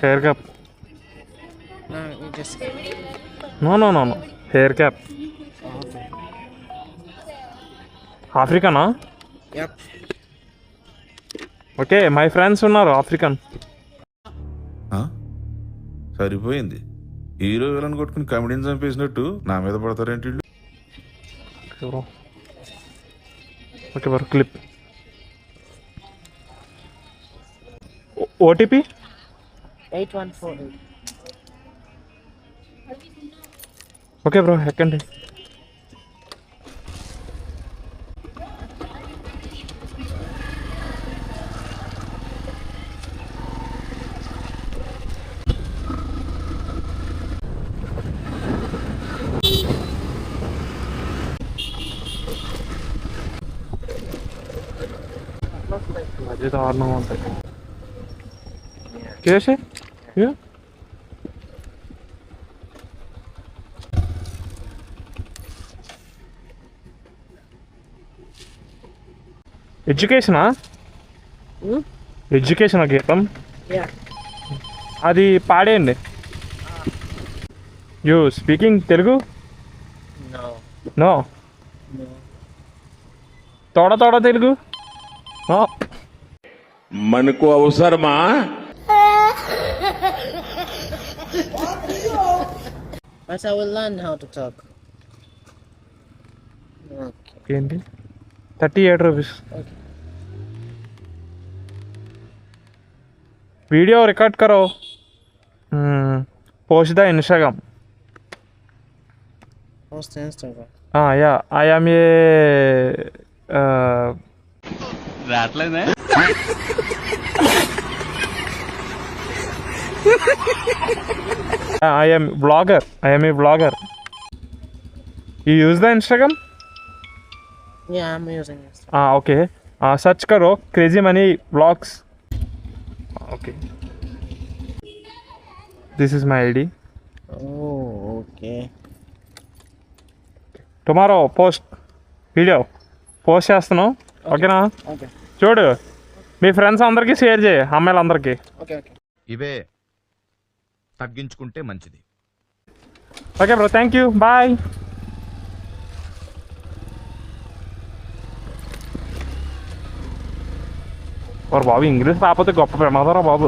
Hair cap. No, you just. No hair cap. Okay. ఆఫ్రికనా? Yep. Okay, my friends ఉన్నారు African. సరిపోయింది. Hero villain కొట్టుకుని కమెడీని చంపేసినట్టు నా మీద పడతారేంటి? Okay bro, clip. OTP 8148. Okay bro, ఎక్కండి. మధ్య దారుణంగా ఉంటుంది. కేసే ఎడ్యుకేషనా? Education GITAM Yeah. అది పాడేయండి. You speaking Telugu? No. No. No. తోడ తెలుగు? నో. మనకు అవసరమా? But I will learn how to talk. Okay. ఏంటి? 38 రూపీస్. Okay. वीडियो रिकॉर्ड करो, post the Instagram. Post to Instagram. हाँ या आई एम ये రావట్లేదే. I am blogger. You use the Instagram? Yeah, I'm using it. Okay, search करो crazy money vlogs. Okay, this is my ID. Oh, okay. Tomorrow video post చేస్తాను, ఓకేనా? Okay. చూడు, మీ friends అందరికీ share చేయి, అమ్మాయిలందరికీ. Okay. Okay. ఇవే తగ్గించుకుంటే మంచిది. Okay bro, thank you, bye. బాబు ఇంగ్లీష్ రాకపోతే గొప్ప ప్రమాదరా బాబు.